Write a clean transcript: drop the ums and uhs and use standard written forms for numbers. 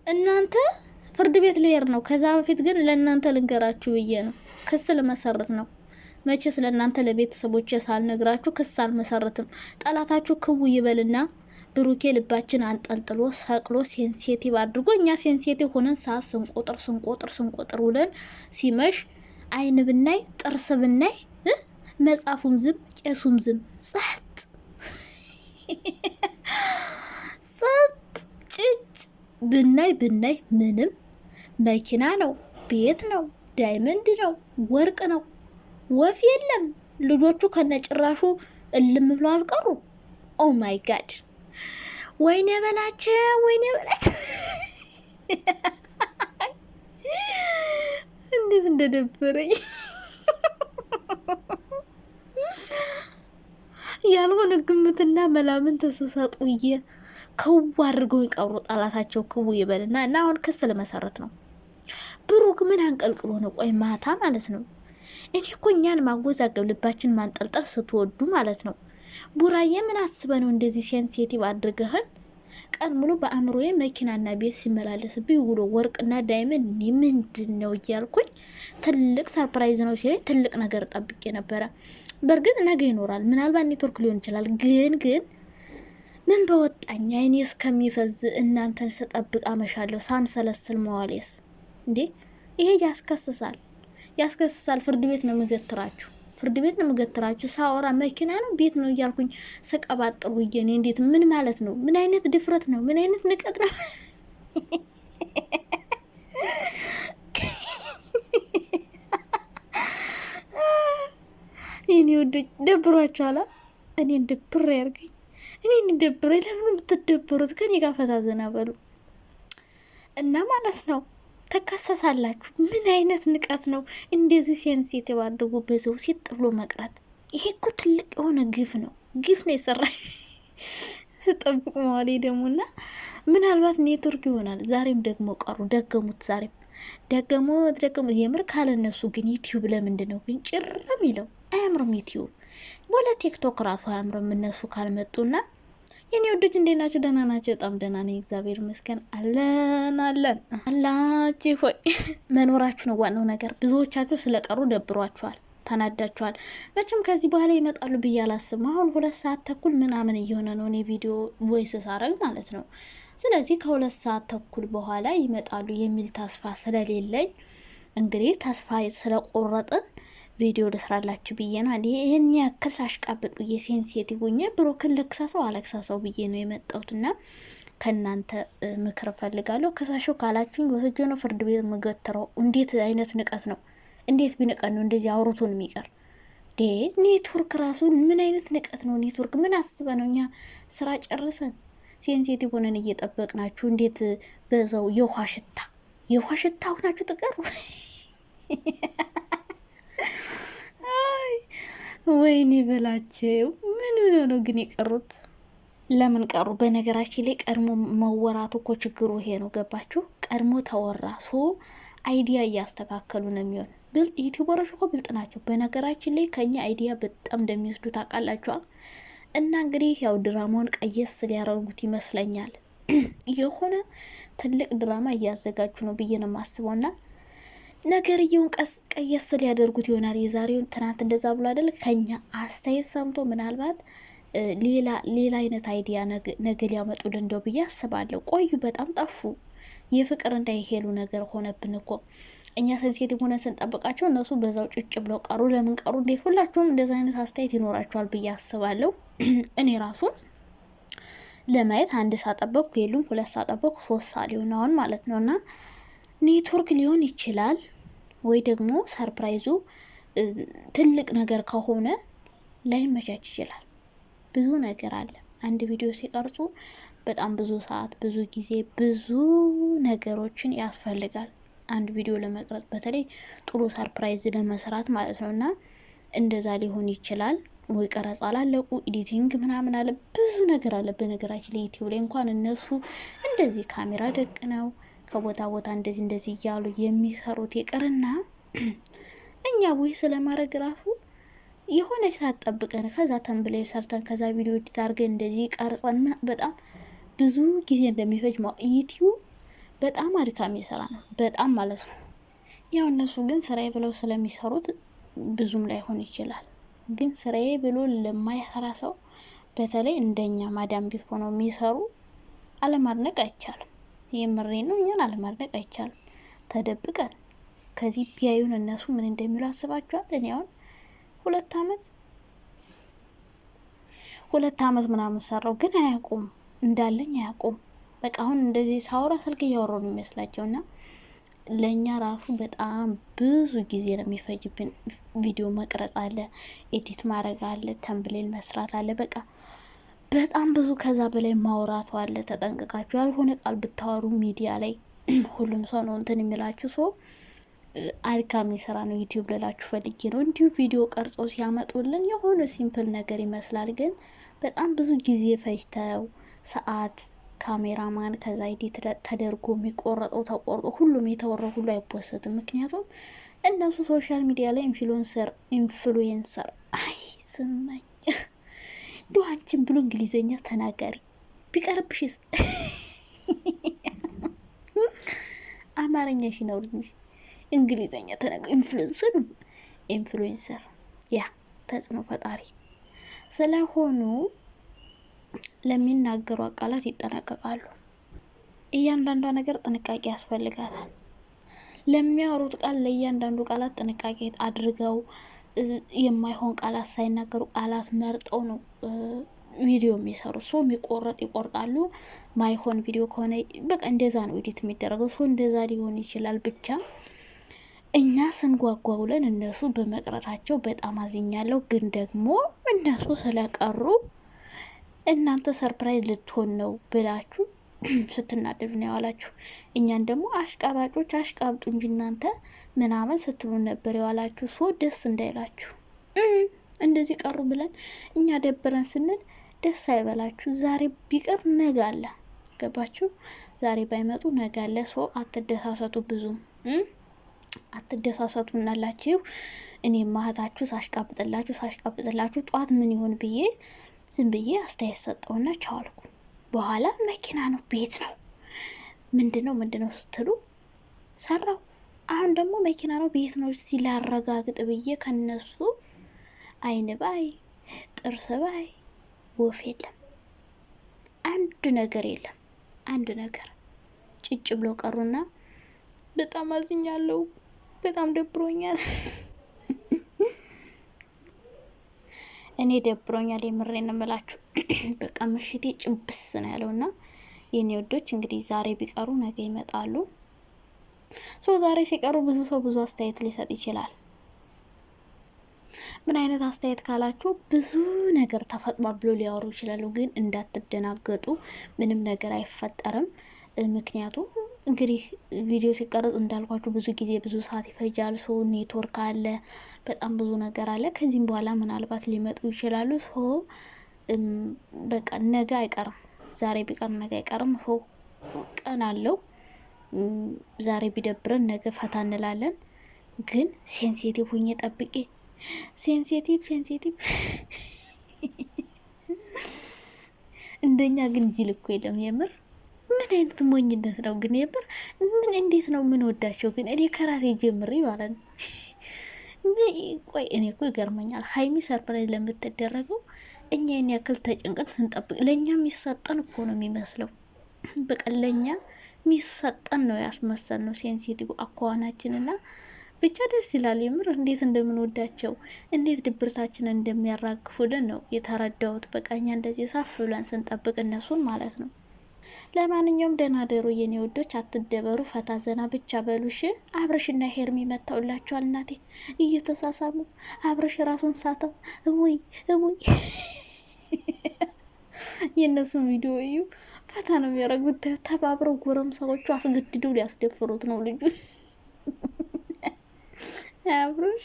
እናንተ ፍርድ ቤት ልሄድ ነው። ከዛ በፊት ግን ለእናንተ ልንገራችሁ ብዬ ነው። ክስ ልመሰርት ነው። መቼ ስለ እናንተ ለቤተሰቦቼ ሳልነግራችሁ ክስ አልመሰርትም። ጠላታችሁ ክው ይበልና ብሩኬ ልባችን አንጠልጥሎ ሰቅሎ ሴንሲቲቭ አድርጎ እኛ ሴንሲቲቭ ሆነን ሰዓት ስንቆጥር ውለን ሲመሽ አይን ብናይ ጥርስ ብናይ መጽሐፉም ዝም ቄሱም ዝም ጸጥ ጸጥ ጭጭ ብናይ ምንም መኪና ነው፣ ቤት ነው፣ ዳይመንድ ነው፣ ወርቅ ነው፣ ወፍ የለም። ልጆቹ ከነጭራሹ እልም ብሎ አልቀሩ። ኦ ማይ ጋድ ወይኔ በላቸው እንዴት እንደደበረኝ ያልሆነ ግምትና መላምን ተሰሰጡዬ ከው አድርገው ይቀሩ። ጠላታቸው ክው ይበልና እና አሁን ክስ ለመሰረት ነው። ብሩክ ምን አንቀልቅሎ ነው? ቆይ ማታ ማለት ነው። እኔ እኮ እኛን ማወዛገብ ልባችን ማንጠልጠል ስትወዱ ማለት ነው። ቡራዬ ምን አስበ ነው እንደዚህ ሴንሲቲቭ አድርገህን? ቀን ሙሉ በአእምሮዬ መኪናና ቤት ሲመላለስብኝ ውሎ ወርቅና ዳይመንድ ምንድን ነው እያልኩኝ ትልቅ ሰርፕራይዝ ነው ሲለኝ ትልቅ ነገር ጠብቄ ነበረ። በእርግጥ ነገ ይኖራል፣ ምናልባት ኔትወርክ ሊሆን ይችላል። ግን ምን በወጣኝ አይኔ እስከሚፈዝ እናንተን ስጠብቅ አመሻለሁ ሳንሰለስል መዋሌስ እንዴ! ይሄ ያስከስሳል። ፍርድ ቤት ነው የምገትራችሁ። ሳወራ መኪና ነው ቤት ነው እያልኩኝ ስቀባጥሩ እየኔ እንዴት! ምን ማለት ነው? ምን አይነት ድፍረት ነው? ምን አይነት ንቀት ነው? ይሄኔ ወዶች ደብሯችኋላ? እኔን ድብር ያርገኝ። እኔን ደብረኝ። ለምን የምትደብሩት? ከኔ ጋር ፈታ ዘና በሉ እና ማለት ነው። ተከሰሳላችሁ። ምን አይነት ንቀት ነው? እንደዚህ ሴንሲቲቭ አድርጎ በዘው ሲጥ ብሎ መቅረት። ይሄ እኮ ትልቅ የሆነ ግፍ ነው የሰራ ስጠብቅ መዋሌ ደሞና ምናልባት ኔትወርክ ይሆናል። ዛሬም ደግሞ ቀሩ ደገሙት። የምር ካለነሱ ግን ዩቲዩብ ለምንድን ነው ግን ጭርም ይለው? አያምርም ዩቲዩብ ወለ ቲክቶክ ራሱ አያምርም እነሱ ካልመጡና። የኔ ወዶች እንዴት ናቸው? ደህና ናቸው? በጣም ደህና ነኝ እግዚአብሔር ይመስገን። አለን አላችሁ ሆይ መኖራችሁ ነው ዋናው ነገር። ብዙዎቻችሁ ስለቀሩ ደብሯችኋል፣ ተናዳችኋል። መቼም ከዚህ በኋላ ይመጣሉ ብዬ አላስብም። አሁን 2 ሰዓት ተኩል ምናምን እየሆነ ነው እኔ ቪዲዮ ቮይስ ሳረግ ማለት ነው። ስለዚህ ከ2 ሰዓት ተኩል በኋላ ይመጣሉ የሚል ተስፋ ስለሌለኝ እንግዲህ ተስፋ ስለቆረጥን ቪዲዮ ልስራላችሁ ብዬ ነው። ይህን ያክል ሳሽቃብጥ ብዬ ሴንሲቲቭ ሆኜ ብሩክን ልክሰሰው አለክሰሰው ብዬ ነው የመጣሁትና ከእናንተ ምክር ፈልጋለሁ። ከሳሽው ካላችሁኝ ወስጄ ነው ፍርድ ቤት የምገትረው። እንዴት አይነት ንቀት ነው? እንዴት ቢንቀን ነው እንደዚህ አውሮቱን የሚቀር? ኔትወርክ ራሱ ምን አይነት ንቀት ነው? ኔትወርክ ምን አስበ ነው? እኛ ስራ ጨርሰን ሴንሲቲቭ ሆነን እየጠበቅናችሁ እንዴት በዛው የውሃ ሽታ ሆናችሁ ትቀሩ? ወይኔ በላቸው። ምን ነው ግን የቀሩት? ለምን ቀሩ? በነገራችን ላይ ቀድሞ መወራቱ እኮ ችግሩ ይሄ ነው። ገባችሁ? ቀድሞ ተወራ አይዲያ እያስተካከሉ ነው የሚሆን። ብልጥ ዩቲዩበሮች እኮ ብልጥ ናቸው። በነገራችን ላይ ከኛ አይዲያ በጣም እንደሚወስዱ ታውቃላችኋል። እና እንግዲህ ያው ድራማውን ቀየስ ሊያረጉት ይመስለኛል። የሆነ ትልቅ ድራማ እያዘጋጁ ነው ብዬ ነው የማስበውና ነገርየውን ቀየስ ሊያደርጉት ይሆናል። የዛሬውን ትናንት እንደዛ ብሎ አይደል ከኛ አስተያየት ሰምቶ ምናልባት ሌላ አይነት አይዲያ ነገ ሊያመጡልን እንደው ብዬ አስባለሁ። ቆዩ፣ በጣም ጠፉ። የፍቅር እንዳይሄሉ ነገር ሆነብን እኮ እኛ ሴንሲቲቭ ሆነን ስንጠብቃቸው እነሱ በዛው ጭጭ ብለው ቀሩ። ለምን ቀሩ? እንዴት? ሁላችሁም እንደዛ አይነት አስተያየት ይኖራቸዋል ብዬ አስባለሁ። እኔ ራሱ ለማየት 1 ሰዓት ጠበቅኩ፣ የሉም 2 ሰዓት ጠበቅኩ፣ 3 ሰዓት ሊሆን አሁን ማለት ነውና ኔትወርክ ሊሆን ይችላል ወይ ደግሞ ሰርፕራይዙ ትልቅ ነገር ከሆነ ላይመቻች ይችላል። ብዙ ነገር አለ። አንድ ቪዲዮ ሲቀርጹ በጣም ብዙ ሰዓት፣ ብዙ ጊዜ፣ ብዙ ነገሮችን ያስፈልጋል አንድ ቪዲዮ ለመቅረጽ፣ በተለይ ጥሩ ሰርፕራይዝ ለመስራት ማለት ነው። እና እንደዛ ሊሆን ይችላል። ወይ ቀረጻ አላለቁ፣ ኤዲቲንግ ምናምን አለ፣ ብዙ ነገር አለ። በነገራችን ላይ ዩቲዩብ ላይ እንኳን እነሱ እንደዚህ ካሜራ ደቅ ነው ከቦታ ቦታ እንደዚህ እያሉ የሚሰሩት ይቅርና እኛ ወይ ስለማድረግ ራሱ የሆነ ሰዓት ጠብቀን ከዛ ተንብለ ሰርተን ከዛ ቪዲዮ ኤዲት አድርገን እንደዚህ ቀርጸን በጣም ብዙ ጊዜ እንደሚፈጅ ዩቲዩብ በጣም አድካሚ ስራ ነው፣ በጣም ማለት ነው። ያው እነሱ ግን ስራዬ ብለው ስለሚሰሩት ብዙም ላይሆን ይችላል። ግን ስራዬ ብሎ ለማይሰራ ሰው በተለይ እንደኛ ማዳም ቤት ሆነው የሚሰሩ አለማድነቅ አይቻልም። የምሬ ነው። እኛን አለማድነቅ አይቻልም። ተደብቀን ከዚህ ቢያዩን እነሱ ምን እንደሚሉ አስባችኋል? እኔ አሁን 2 አመት ምናምን ሰራው፣ ግን አያውቁም እንዳለኝ አያውቁም። በቃ አሁን እንደዚህ ሳወራ ስልክ እያወራሁ ነው የሚመስላቸው እና ለእኛ ራሱ በጣም ብዙ ጊዜ ነው የሚፈጅብን። ቪዲዮ መቅረጽ አለ፣ ኤዲት ማድረግ አለ፣ ተምብሌን መስራት አለ። በቃ በጣም ብዙ ከዛ በላይ ማውራቱ አለ። ተጠንቅቃችሁ ያልሆነ ቃል ብታወሩ ሚዲያ ላይ ሁሉም ሰው ነው እንትን የሚላችሁ። ሰው አድካሚ ስራ ነው ዩቲዩብ ልላችሁ ፈልጌ ነው። እንዲሁ ቪዲዮ ቀርጸው ሲያመጡልን የሆነ ሲምፕል ነገር ይመስላል፣ ግን በጣም ብዙ ጊዜ ፈጅተው ሰዓት ካሜራማን ከዛ ኤዲት ተደርጎ የሚቆረጠው ተቆርጦ ሁሉም የተወራው ሁሉ አይፖስትም። ምክንያቱም እነሱ ሶሻል ሚዲያ ላይ ኢንፍሉዌንሰር አይ ስመኝ ዱዋችን ብሎ እንግሊዘኛ ተናጋሪ ቢቀርብሽስ አማርኛ ሽናው እንግሊዘኛ ተናጋሪ ኢንፍሉዌንሰር ያ ተጽዕኖ ፈጣሪ ስለሆኑ ለሚናገሩ ቃላት ይጠነቀቃሉ። እያንዳንዷ ነገር ጥንቃቄ ያስፈልጋታል። ለሚያወሩት ቃል ለእያንዳንዱ ቃላት ጥንቃቄ አድርገው የማይሆን ቃላት ሳይናገሩ ቃላት መርጠው ነው ቪዲዮ የሚሰሩ። ሰው የሚቆረጥ ይቆርጣሉ። ማይሆን ቪዲዮ ከሆነ በቃ እንደዛ ነው ኤዲት የሚደረገው። ሰው እንደዛ ሊሆን ይችላል። ብቻ እኛ ስንጓጓ ብለን እነሱ በመቅረታቸው በጣም አዝኛለሁ። ግን ደግሞ እነሱ ስለቀሩ እናንተ ሰርፕራይዝ ልትሆን ነው ብላችሁ ስትናደዱ ነው የዋላችሁ። እኛን ደግሞ አሽቃባጮች አሽቃብጡ እንጂ እናንተ ምናምን ስትሉን ነበር የዋላችሁ። ሶ ደስ እንዳይላችሁ እንደዚህ ቀሩ ብለን እኛ ደብረን ስንል ደስ አይበላችሁ። ዛሬ ቢቀር ነገ አለ። ገባችሁ? ዛሬ ባይመጡ ነገ አለ። ሶ አትደሳሰቱ፣ ብዙም አትደሳሰቱ እናላችሁ። እኔ ማህታችሁ ሳሽቃብጥላችሁ ጧት ምን ይሆን ብዬ ዝም ብዬ አስተያየት ሰጠውና ቻልኩ። በኋላ መኪና ነው ቤት ነው ምንድነው ስትሉ ሰራው። አሁን ደግሞ መኪና ነው ቤት ነው ሲላረጋግጥ ብዬ ከነሱ አይን ባይ ጥርስ ባይ ወፍ የለም፣ አንድ ነገር የለም። አንድ ነገር ጭጭ ብሎ ቀሩና በጣም አዝኛለሁ። በጣም ደብሮኛል። እኔ ደብሮኛል፣ የምሬን እምላችሁ። በቃ ምሽቴ ጭብስ ነው ያለውና የኔ ወዶች እንግዲህ ዛሬ ቢቀሩ ነገ ይመጣሉ። ዛሬ ሲቀሩ ብዙ ሰው ብዙ አስተያየት ሊሰጥ ይችላል። ምን አይነት አስተያየት ካላችሁ ብዙ ነገር ተፈጥሯል ብሎ ሊያወሩ ይችላሉ። ግን እንዳትደናገጡ፣ ምንም ነገር አይፈጠርም። ምክንያቱም እንግዲህ ቪዲዮ ሲቀረጽ እንዳልኳችሁ ብዙ ጊዜ ብዙ ሰዓት ይፈጃል። ሰው ኔትወርክ አለ፣ በጣም ብዙ ነገር አለ። ከዚህም በኋላ ምናልባት ሊመጡ ይችላሉ። ሰው በቃ ነገ አይቀርም፣ ዛሬ ቢቀር ነገ አይቀርም። ሰው ቀን አለው። ዛሬ ቢደብረን ነገ ፈታ እንላለን። ግን ሴንሲቲቭ ሁኜ ጠብቄ ሴንሲቲቭ እንደኛ ግን ጅል እኮ የለም የምር። ምን አይነት ሞኝነት ነው ግን የምር? እንዴት ነው ምን ወዳቸው ግን? እኔ ከራሴ ጀምሬ ማለት ነው። ቆይ እኔ እኮ ይገርመኛል። ሀይሚ ሰርፕራይዝ ለምትደረገው እኛ የኔ ያክል ተጨንቀን ስንጠብቅ ለእኛ የሚሰጠን እኮ ነው የሚመስለው። በቃ ለእኛ የሚሰጠን ነው ያስመሰል ነው ሴንሲቲቭ አኳኋናችንና ብቻ ደስ ይላል የምር። እንዴት እንደምንወዳቸው እንዴት ድብርታችንን እንደሚያራግፉልን ነው የተረዳሁት። በቃ እኛ እንደዚህ ሳፍ ብለን ስንጠብቅ እነሱን ማለት ነው። ለማንኛውም ደህና ደሩ የኔ ወዶች፣ አትደበሩ፣ ፈታ ዘና ብቻ በሉሽ። አብረሽና ሄርሚ መታውላችኋል። እናቴ እየተሳሳሙ አብረሽ ራሱን ሳተው እውይ የእነሱን ቪዲዮ እዩ፣ ፈታ ነው የሚያረጉት። ተባብረው ጎረምሳዎቹ አስገድደው ሊያስደፍሩት ነው ልጁ አብረሽ